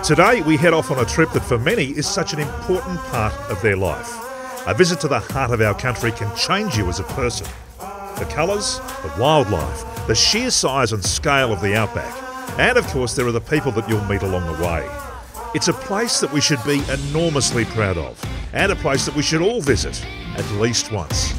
Today we head off on a trip that for many is such an important part of their life. A visit to the heart of our country can change you as a person. The colours, the wildlife, the sheer size and scale of the Outback, and of course there are the people that you'll meet along the way. It's a place that we should be enormously proud of, and a place that we should all visit at least once.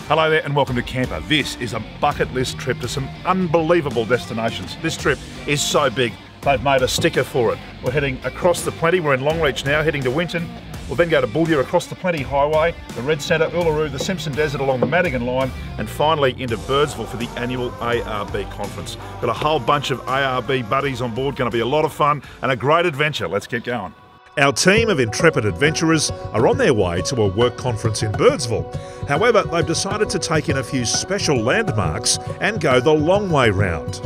Hello there and welcome to Camper. This is a bucket list trip to some unbelievable destinations. This trip is so big, they've made a sticker for it. We're heading across the Plenty, we're in Longreach now, heading to Winton. We'll then go to Boulia across the Plenty Highway, the Red Centre, Uluru, the Simpson Desert along the Madigan Line, and finally into Birdsville for the annual ARB conference. Got a whole bunch of ARB buddies on board, going to be a lot of fun and a great adventure. Let's get going. Our team of intrepid adventurers are on their way to a work conference in Birdsville. However, they've decided to take in a few special landmarks and go the long way round.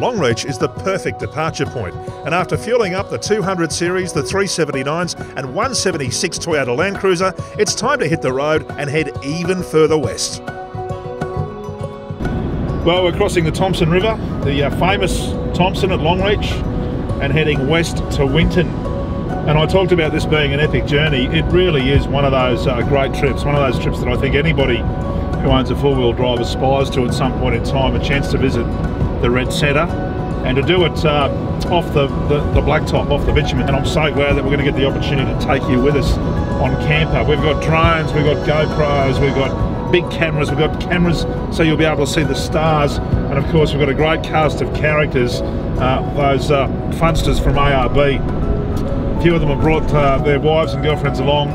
Longreach is the perfect departure point, and after fueling up the 200 series, the 379s and 176 Toyota Land Cruiser, it's time to hit the road and head even further west. Well, we're crossing the Thompson River, the famous Thompson at Longreach, and heading west to Winton. And I talked about this being an epic journey. It really is one of those great trips, one of those trips that I think anybody who owns a four-wheel drive aspires to at some point in time, a chance to visit the Red Centre and to do it off the blacktop, off the bitumen. And I'm so glad that we're going to get the opportunity to take you with us on camper. We've got drones, we've got GoPros, we've got big cameras, we've got cameras so you'll be able to see the stars, and of course we've got a great cast of characters, those funsters from ARB. A few of them have brought their wives and girlfriends along.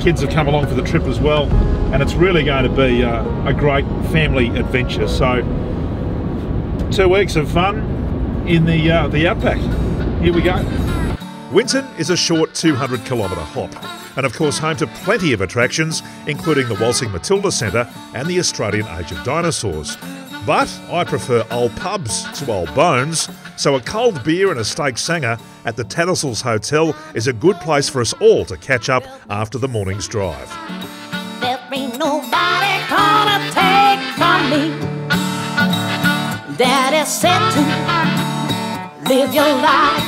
Kids have come along for the trip as well, and it's really going to be a great family adventure. So 2 weeks of fun in the Outback. Here we go. Winton is a short 200-kilometre hop, and of course home to plenty of attractions, including the Waltzing Matilda Centre and the Australian Age of Dinosaurs. But I prefer old pubs to old bones, so a cold beer and a steak sanger at the Tattersalls Hotel is a good place for us all to catch up after the morning's drive. There ain't nobody gonna take from me. Daddy said to live your life.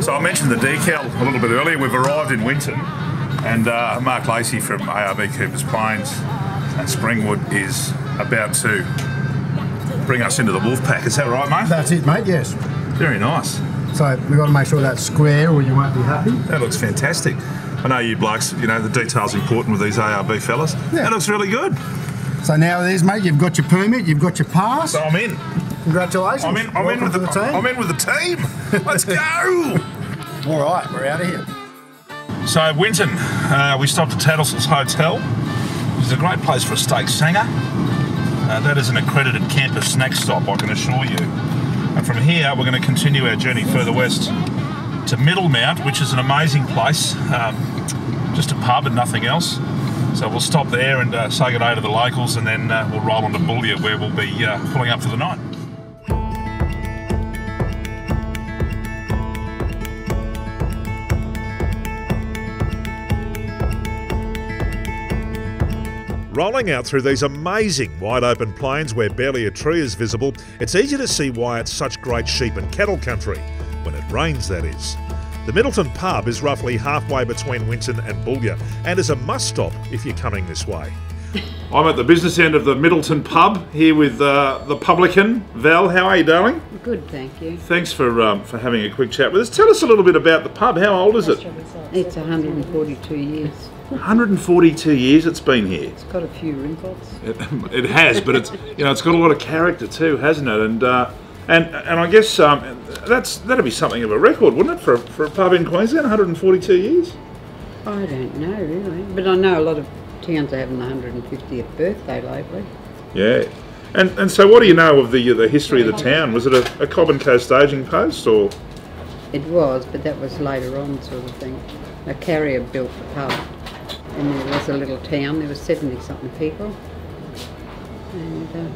So I mentioned the decal a little bit earlier. We've arrived in Winton, and Mark Lacey from ARB Cooper's Plains and Springwood is about to bring us into the wolf pack. Is that right, mate? That's it, mate, yes. Very nice. So we've got to make sure that's square or you won't be happy. That looks fantastic. I know you blokes, you know, the detail's important with these ARB fellas. Yeah. That looks really good. So now it is, mate, you've got your permit, you've got your pass. So I'm in. Congratulations. I'm in with the team. I'm in with the team. Let's go. All right, we're out of here. So Winton, we stopped at Tattersalls Hotel. It's a great place for a steak sanger. That is an accredited camper snack stop, I can assure you. And from here, we're going to continue our journey further west to Middlemount, which is an amazing place. Just a pub and nothing else. So we'll stop there and say good day to the locals, and then we'll roll on to Boulia, where we'll be pulling up for the night. Rolling out through these amazing wide open plains where barely a tree is visible, it's easy to see why it's such great sheep and cattle country, when it rains that is. The Middleton Pub is roughly halfway between Winton and Boulia and is a must stop if you're coming this way. I'm at the business end of the Middleton Pub here with the publican, Val. How are you, darling? Good, thank you. Thanks for having a quick chat with us. Tell us a little bit about the pub. How old is it? It's 142 years. 142 years it's been here. It's got a few wrinkles. It has, but it's, you know, it's got a lot of character too, hasn't it? And I guess that'd be something of a record, wouldn't it, for a pub in Queensland? 142 years. I don't know really, but I know a lot of towns are having the 150th birthday lately. Yeah, and so what do you know of the history of the town? Was it a Cobb and Co staging post, or? It was, but that was later on, sort of thing. A carrier built the pub. And there was a little town, there was 70-something people. And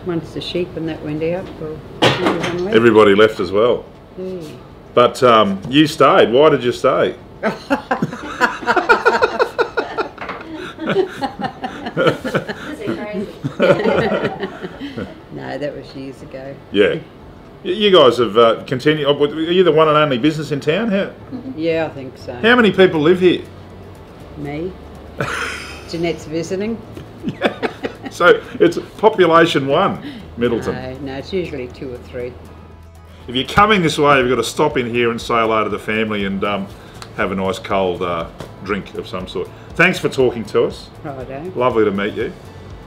once the sheep and that went out, well, everyone left. Everybody left as well. Yeah. But you stayed. Why did you stay? years ago. Yeah. You guys have continued. Are you the one and only business in town? Yeah, I think so. How many people live here? Me. Jeanette's visiting. So it's population 1, Middleton. No, it's usually 2 or 3. If you're coming this way, you've got to stop in here and say hello to the family and have a nice cold drink of some sort. Thanks for talking to us. Righto. Lovely to meet you.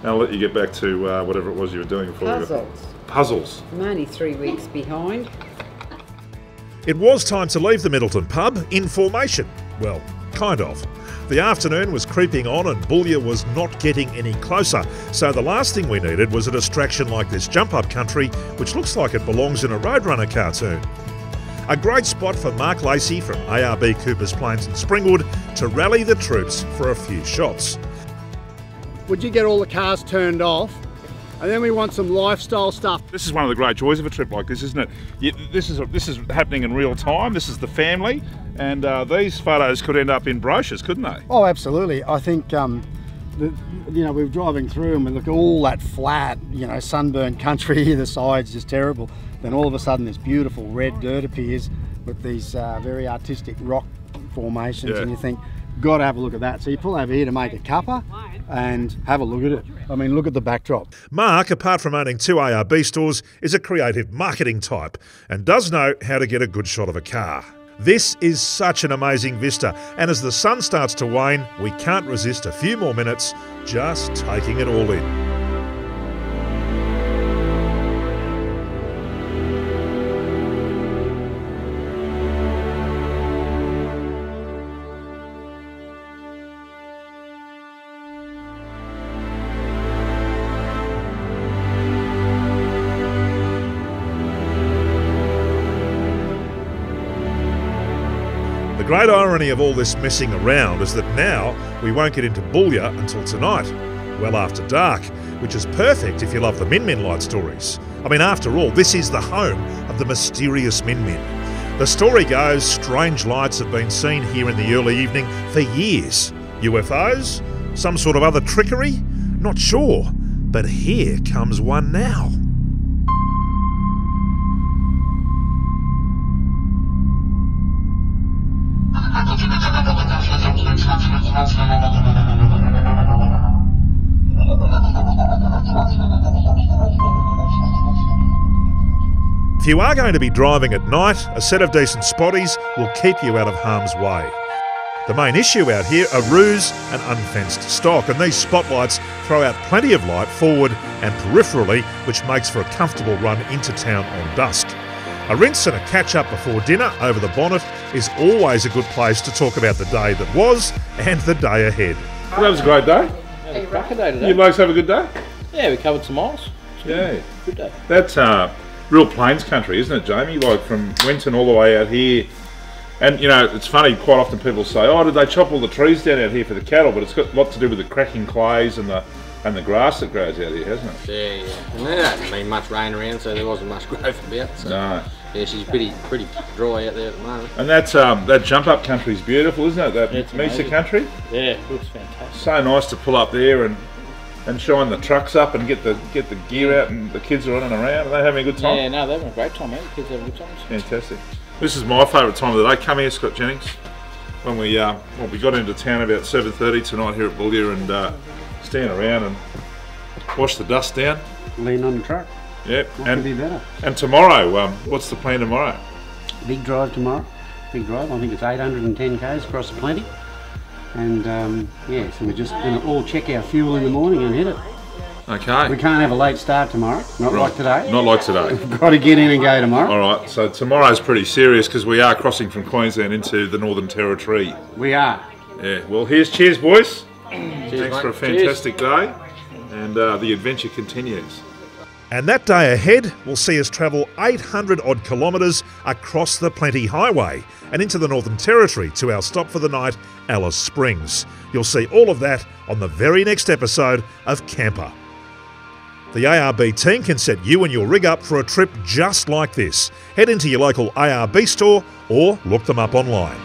And I'll let you get back to whatever it was you were doing before. Puzzles. Puzzles. I'm only 3 weeks behind. It was time to leave the Middleton Pub in formation. Well, kind of. The afternoon was creeping on and Boulia was not getting any closer, so the last thing we needed was a distraction like this jump-up country, which looks like it belongs in a Roadrunner cartoon. A great spot for Mark Lacey from ARB Coopers Plains and Springwood to rally the troops for a few shots. Would you get all the cars turned off? And then we want some lifestyle stuff. This is one of the great joys of a trip like this, isn't it? This is happening in real time. This is the family, and these photos could end up in brochures, couldn't they? Oh, absolutely. I think, we're driving through and we look at all that flat, sunburned country, the sides just terrible. Then all of a sudden this beautiful red dirt appears with these very artistic rock formations, and you think, got to have a look at that. So you pull over here to make a cuppa and have a look at it. I mean, look at the backdrop. Mark, apart from owning 2 ARB stores, is a creative marketing type and does know how to get a good shot of a car. This is such an amazing vista, and as the sun starts to wane, we can't resist a few more minutes just taking it all in. The great irony of all this messing around is that now we won't get into Boulia until tonight, well after dark, which is perfect if you love the Min Min light stories. I mean, after all, this is the home of the mysterious Min Min. The story goes strange lights have been seen here in the early evening for years. UFOs? Some sort of other trickery? Not sure, but here comes one now. If you are going to be driving at night, a set of decent spotties will keep you out of harm's way. The main issue out here are roos and unfenced stock, and these spotlights throw out plenty of light forward and peripherally, which makes for a comfortable run into town on dusk. A rinse and a catch-up before dinner over the bonnet is always a good place to talk about the day that was and the day ahead. Well, that was a great day. Yeah, a cracker day today. You blokes have a good day? Yeah, we covered some miles. Yeah. Good day. That's real plains country, isn't it, Jamie? Like from Winton all the way out here. And, it's funny, quite often people say, oh, did they chop all the trees down out here for the cattle? But it's got a lot to do with the cracking clays and the grass that grows out here, hasn't it? Yeah. And there hasn't been much rain around, so there wasn't much growth about. So. No. Yeah, she's pretty dry out there at the moment. And that's that jump up country is beautiful, isn't it? That Mesa country. Yeah, it looks fantastic. So nice to pull up there and shine the trucks up and get the gear out, and the kids are running around. Are they having a good time? Yeah, no, they're having a great time, mate. The kids are having a good time. Fantastic. This is my favourite time of the day. Come here, Scott Jennings. When we got into town about 7:30 tonight here at Boulia, and stand around and wash the dust down. Lean on the truck. Yep. What could be better? And tomorrow, what's the plan tomorrow? Big drive tomorrow. Big drive. I think it's 810 k's across the plenty. And so we're just going to all check our fuel in the morning and hit it. Okay. We can't have a late start tomorrow. Not like today. Not like today. We've got to get in and go tomorrow. All right. So tomorrow's pretty serious because we are crossing from Queensland into the Northern Territory. We are. Yeah. Well, cheers, boys. Cheers, Thanks mate. for a fantastic day, and the adventure continues. And that day ahead will see us travel 800 odd kilometres across the Plenty Highway and into the Northern Territory to our stop for the night, Alice Springs. You'll see all of that on the very next episode of Camper. The ARB team can set you and your rig up for a trip just like this. Head into your local ARB store or look them up online.